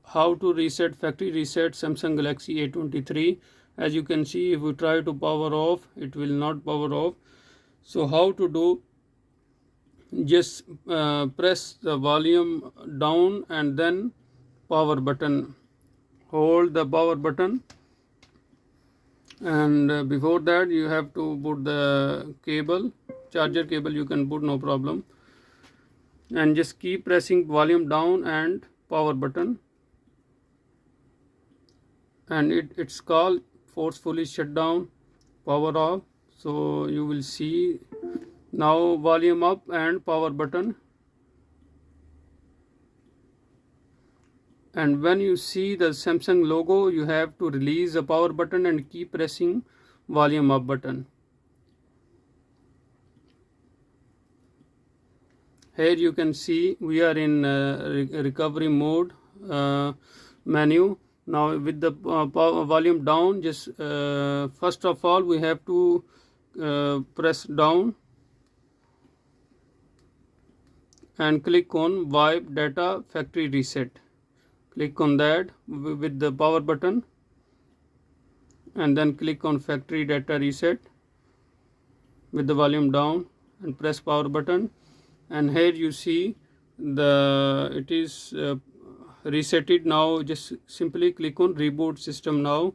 How to reset factory reset Samsung Galaxy A23. As you can see, if we try to power off, it will not power off. So how to do, just press the volume down and then power button, hold the power button, and before that you have to put the cable, charger cable you can put, no problem, and just keep pressing volume down and power button, and it's called forcefully shut down, power off. So you will see now volume up and power button, and when you see the Samsung logo you have to release the power button and keep pressing volume up button. Here you can see we are in recovery mode menu. Now with the volume down, just first of all we have to press down and click on wipe data factory reset. Click on that with the power button and then click on factory data reset with the volume down and press power button, and here you see it is resetted. Now just simply click on reboot system now,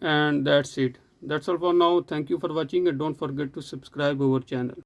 and that's it. That's all for now. Thank you for watching, and don't forget to subscribe our channel.